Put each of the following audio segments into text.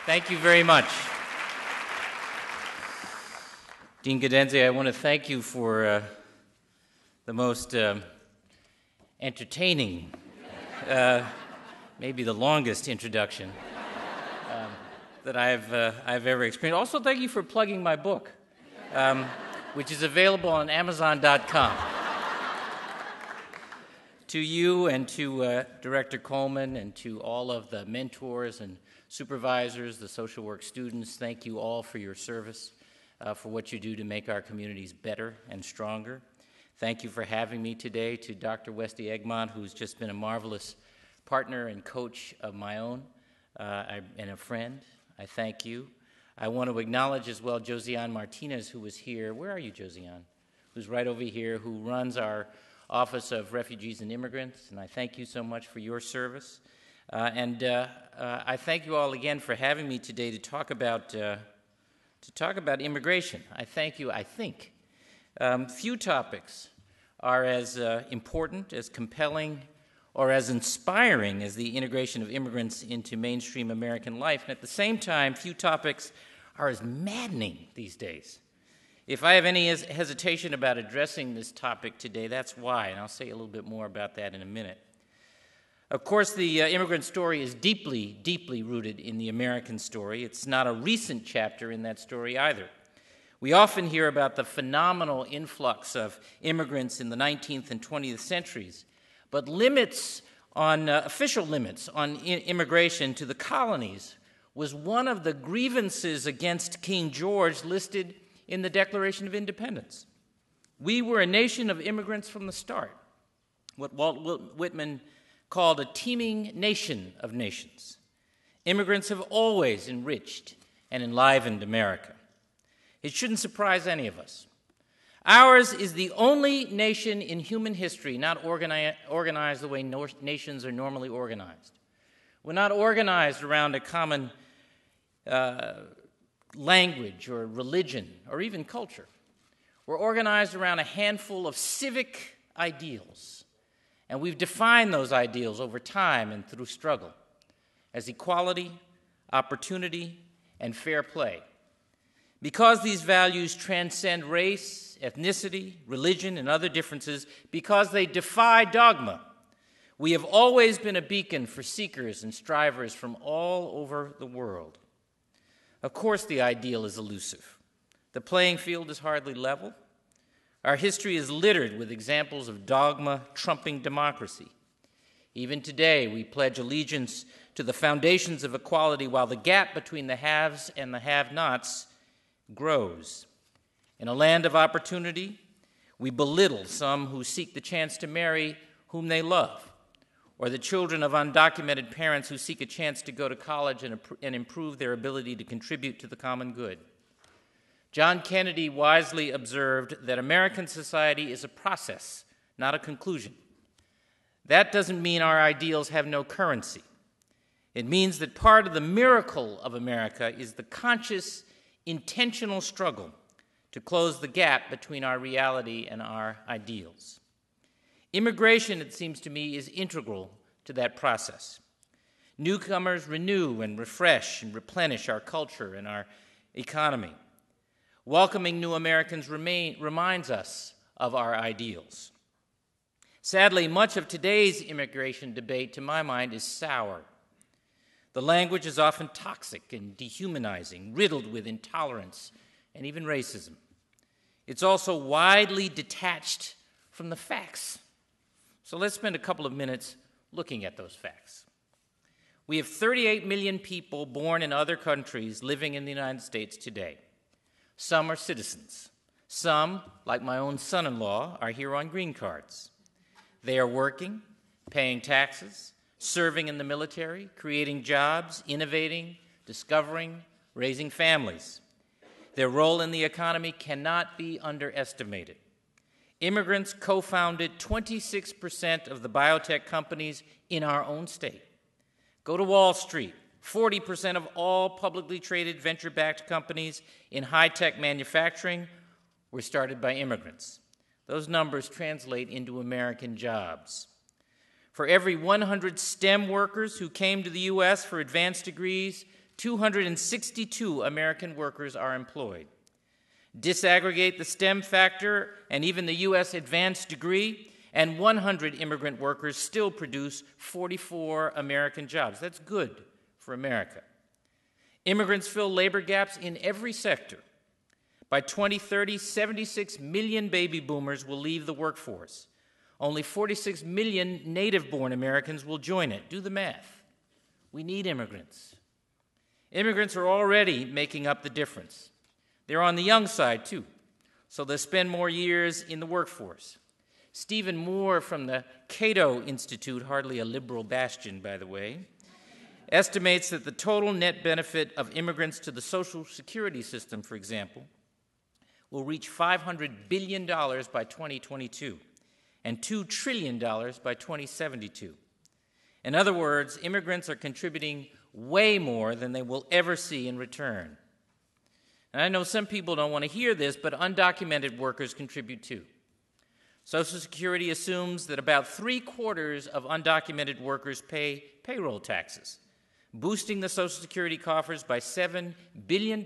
Thank you very much. Dean Gadenzi, I want to thank you for the most entertaining, maybe the longest introduction that I've ever experienced. Also, thank you for plugging my book, which is available on Amazon.com. To you and to Director Coleman and to all of the mentors and supervisors, the social work students, thank you all for your service, for what you do to make our communities better and stronger. Thank you for having me today. To Dr. Westy Egmont, who's just been a marvelous partner and coach of my own and a friend, I thank you. I want to acknowledge as well Josiane Martinez, who was here. Where are you, Josiane? Who's right over here, who runs our Office of Refugees and Immigrants, and I thank you so much for your service. I thank you all again for having me today to talk about immigration. I thank you. I think few topics are as important, as compelling, or as inspiring as the integration of immigrants into mainstream American life, and at the same time, few topics are as maddening these days. If I have any hesitation about addressing this topic today, that's why, and I'll say a little bit more about that in a minute. Of course, the immigrant story is deeply, deeply rooted in the American story. It's not a recent chapter in that story either. We often hear about the phenomenal influx of immigrants in the 19th and 20th centuries, but official limits on immigration to the colonies was one of the grievances against King George listed in the Declaration of Independence. We were a nation of immigrants from the start, what Walt Whitman called a teeming nation of nations. Immigrants have always enriched and enlivened America. It shouldn't surprise any of us. Ours is the only nation in human history not organized the way nations are normally organized. We're not organized around a common language or religion or even culture. We're organized around a handful of civic ideals, and we've defined those ideals over time and through struggle as equality, opportunity, and fair play. Because these values transcend race, ethnicity, religion, and other differences, because they defy dogma, we have always been a beacon for seekers and strivers from all over the world. Of course, the ideal is elusive. The playing field is hardly level. Our history is littered with examples of dogma trumping democracy. Even today, we pledge allegiance to the foundations of equality while the gap between the haves and the have-nots grows. In a land of opportunity, we belittle some who seek the chance to marry whom they love, or the children of undocumented parents who seek a chance to go to college and improve their ability to contribute to the common good. John Kennedy wisely observed that American society is a process, not a conclusion. That doesn't mean our ideals have no currency. It means that part of the miracle of America is the conscious, intentional struggle to close the gap between our reality and our ideals. Immigration, it seems to me, is integral to that process. Newcomers renew and refresh and replenish our culture and our economy. Welcoming new Americans reminds us of our ideals. Sadly, much of today's immigration debate, to my mind, is sour. The language is often toxic and dehumanizing, riddled with intolerance and even racism. It's also widely detached from the facts. So let's spend a couple of minutes looking at those facts. We have 38 million people born in other countries living in the United States today. Some are citizens. Some, like my own son-in-law, are here on green cards. They are working, paying taxes, serving in the military, creating jobs, innovating, discovering, raising families. Their role in the economy cannot be underestimated. Immigrants co-founded 26% of the biotech companies in our own state. Go to Wall Street. 40% of all publicly traded venture-backed companies in high-tech manufacturing were started by immigrants. Those numbers translate into American jobs. For every 100 STEM workers who came to the U.S. for advanced degrees, 262 American workers are employed. Disaggregate the STEM factor and even the U.S. advanced degree, and 100 immigrant workers still produce 44 American jobs. That's good for America. Immigrants fill labor gaps in every sector. By 2030, 76 million baby boomers will leave the workforce. Only 46 million native-born Americans will join it. Do the math. We need immigrants. Immigrants are already making up the difference. They're on the young side, too, so they'll spend more years in the workforce. Stephen Moore from the Cato Institute, hardly a liberal bastion, by the way, estimates that the total net benefit of immigrants to the Social Security system, for example, will reach $500 billion by 2022 and $2 trillion by 2072. In other words, immigrants are contributing way more than they will ever see in return. And I know some people don't want to hear this, but undocumented workers contribute too. Social Security assumes that about 3/4 of undocumented workers pay payroll taxes, boosting the Social Security coffers by $7 billion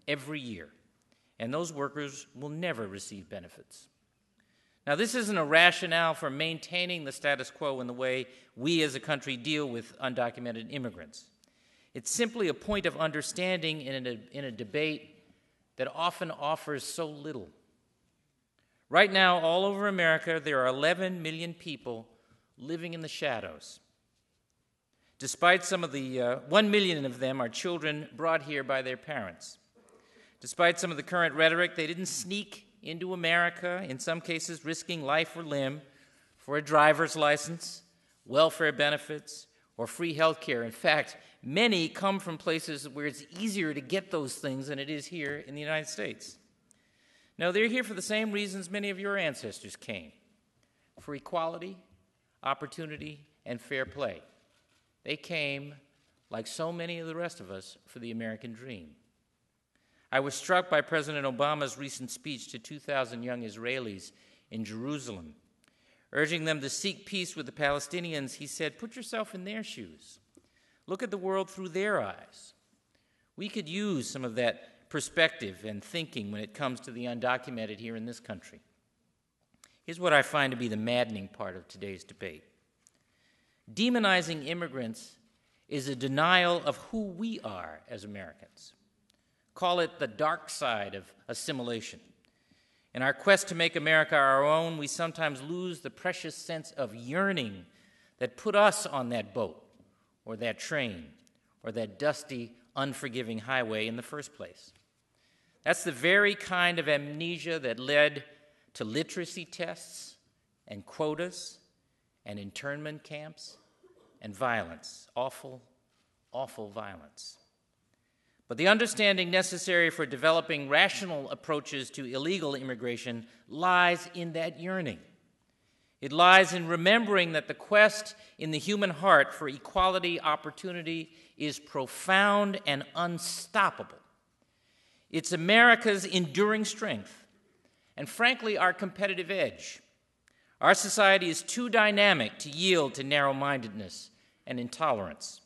every year. And those workers will never receive benefits. Now, this isn't a rationale for maintaining the status quo in the way we as a country deal with undocumented immigrants. It's simply a point of understanding in a debate that often offers so little. Right now, all over America, there are 11 million people living in the shadows. Despite some of the 1 million of them are children brought here by their parents. Despite some of the current rhetoric, they didn't sneak into America, in some cases risking life or limb for a driver's license, welfare benefits, or free health care. In fact, many come from places where it's easier to get those things than it is here in the United States. No, they're here for the same reasons many of your ancestors came, for equality, opportunity, and fair play. They came, like so many of the rest of us, for the American dream. I was struck by President Obama's recent speech to 2,000 young Israelis in Jerusalem. Urging them to seek peace with the Palestinians, he said, put yourself in their shoes. Look at the world through their eyes. We could use some of that perspective and thinking when it comes to the undocumented here in this country. Here's what I find to be the maddening part of today's debate. Demonizing immigrants is a denial of who we are as Americans. Call it the dark side of assimilation. In our quest to make America our own, we sometimes lose the precious sense of yearning that put us on that boat or that train or that dusty, unforgiving highway in the first place. That's the very kind of amnesia that led to literacy tests and quotas and internment camps and violence, awful, awful violence. But the understanding necessary for developing rational approaches to illegal immigration lies in that yearning. It lies in remembering that the quest in the human heart for equality, opportunity, is profound and unstoppable. It's America's enduring strength, and frankly, our competitive edge. Our society is too dynamic to yield to narrow-mindedness and intolerance.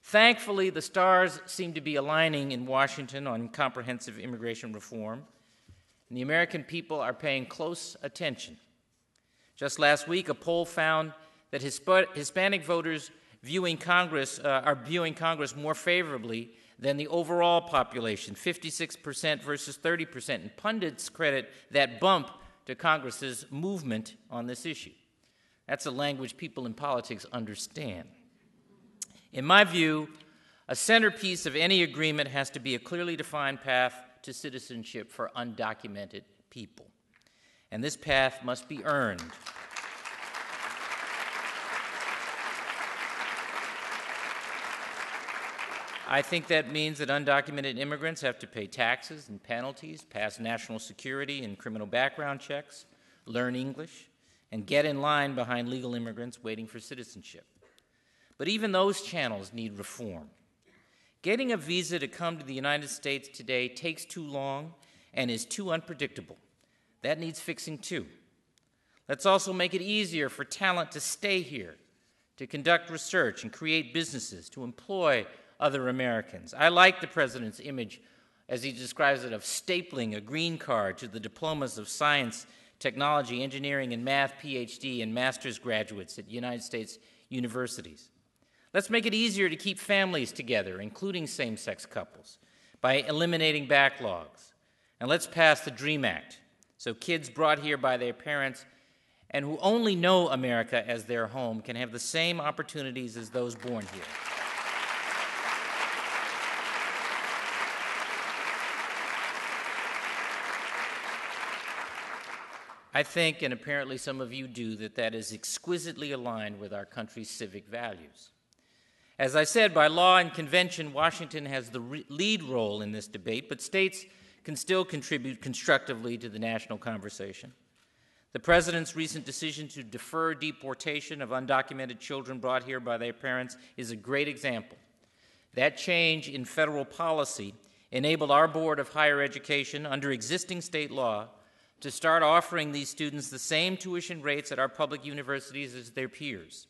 Thankfully, the stars seem to be aligning in Washington on comprehensive immigration reform, and the American people are paying close attention. Just last week, a poll found that Hispanic voters are viewing Congress more favorably than the overall population, 56% versus 30%, and pundits credit that bump to Congress's movement on this issue. That's a language people in politics understand. In my view, a centerpiece of any agreement has to be a clearly defined path to citizenship for undocumented people. And this path must be earned. I think that means that undocumented immigrants have to pay taxes and penalties, pass national security and criminal background checks, learn English, and get in line behind legal immigrants waiting for citizenship. But even those channels need reform. Getting a visa to come to the United States today takes too long and is too unpredictable. That needs fixing too. Let's also make it easier for talent to stay here, to conduct research and create businesses, to employ other Americans. I like the president's image, as he describes it, of stapling a green card to the diplomas of science, technology, engineering, and math PhD and master's graduates at United States universities. Let's make it easier to keep families together, including same-sex couples, by eliminating backlogs. And let's pass the DREAM Act, so kids brought here by their parents and who only know America as their home can have the same opportunities as those born here. I think, and apparently some of you do, that is exquisitely aligned with our country's civic values. As I said, by law and convention, Washington has the lead role in this debate, but states can still contribute constructively to the national conversation. The president's recent decision to defer deportation of undocumented children brought here by their parents is a great example. That change in federal policy enabled our Board of Higher Education, under existing state law, to start offering these students the same tuition rates at our public universities as their peers.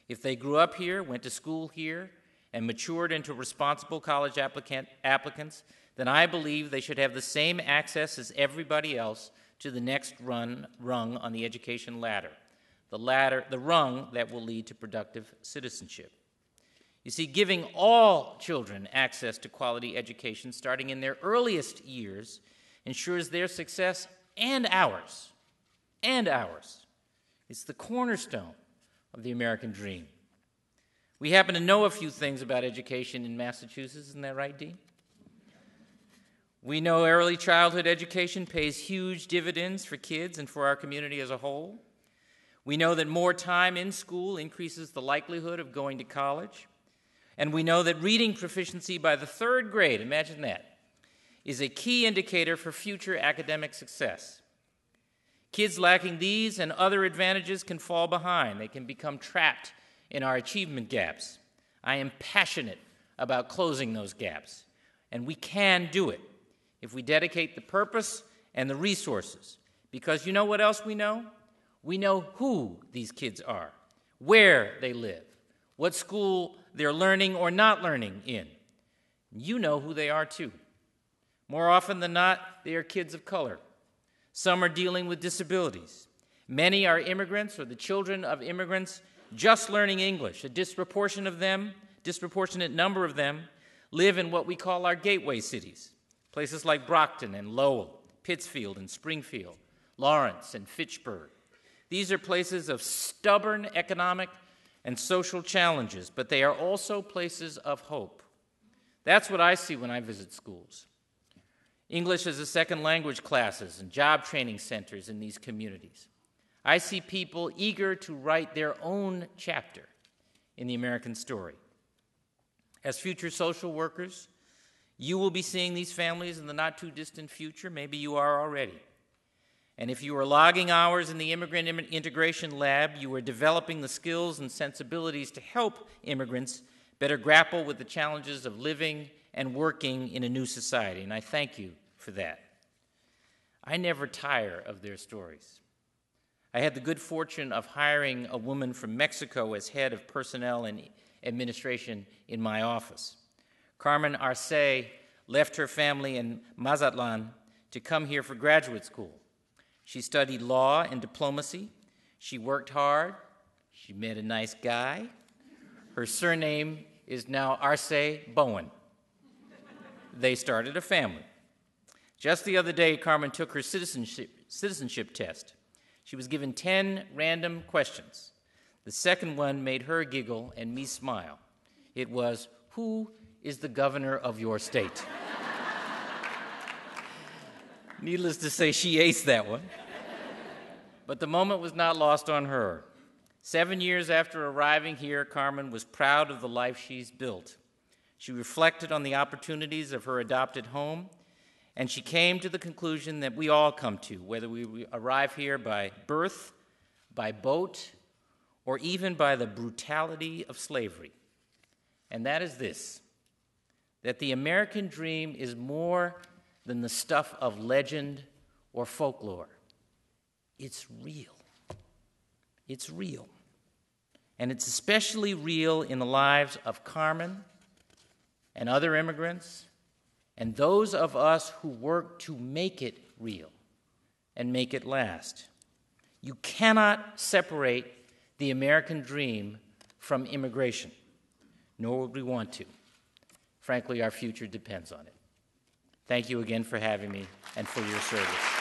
If they grew up here, went to school here, and matured into responsible college applicants, then I believe they should have the same access as everybody else to the next rung on the education ladder, the rung that will lead to productive citizenship. You see, giving all children access to quality education starting in their earliest years ensures their success and ours. It's the cornerstone of the American dream. We happen to know a few things about education in Massachusetts, isn't that right, Dean? We know early childhood education pays huge dividends for kids and for our community as a whole. We know that more time in school increases the likelihood of going to college. And we know that reading proficiency by the third grade, imagine that, is a key indicator for future academic success. Kids lacking these and other advantages can fall behind. They can become trapped in our achievement gaps. I am passionate about closing those gaps, and we can do it if we dedicate the purpose and the resources. Because you know what else we know? We know who these kids are, where they live, what school they're learning or not learning in. You know who they are too. More often than not, they are kids of color. Some are dealing with disabilities. Many are immigrants or the children of immigrants just learning English. A disproportionate number of them live in what we call our gateway cities, places like Brockton and Lowell, Pittsfield and Springfield, Lawrence and Fitchburg. These are places of stubborn economic and social challenges, but they are also places of hope. That's what I see when I visit schools. English as a second language classes and job training centers in these communities. I see people eager to write their own chapter in the American story. As future social workers, you will be seeing these families in the not-too-distant future. Maybe you are already. And if you are logging hours in the Immigrant Integration Lab, you are developing the skills and sensibilities to help immigrants better grapple with the challenges of living and working in a new society, and I thank you for that. I never tire of their stories. I had the good fortune of hiring a woman from Mexico as head of personnel and administration in my office. Carmen Arce left her family in Mazatlan to come here for graduate school. She studied law and diplomacy. She worked hard. She met a nice guy. Her surname is now Arce Bowen. They started a family. Just the other day, Carmen took her citizenship test. She was given 10 random questions. The second one made her giggle and me smile. It was, who is the governor of your state? Needless to say, she aced that one. But the moment was not lost on her. 7 years after arriving here, Carmen was proud of the life she's built. She reflected on the opportunities of her adopted home, and she came to the conclusion that we all come to, whether we arrive here by birth, by boat, or even by the brutality of slavery. And that is this, that the American dream is more than the stuff of legend or folklore. It's real. It's real. And it's especially real in the lives of Carmen and other immigrants, and those of us who work to make it real and make it last. You cannot separate the American dream from immigration, nor would we want to. Frankly, our future depends on it. Thank you again for having me and for your service.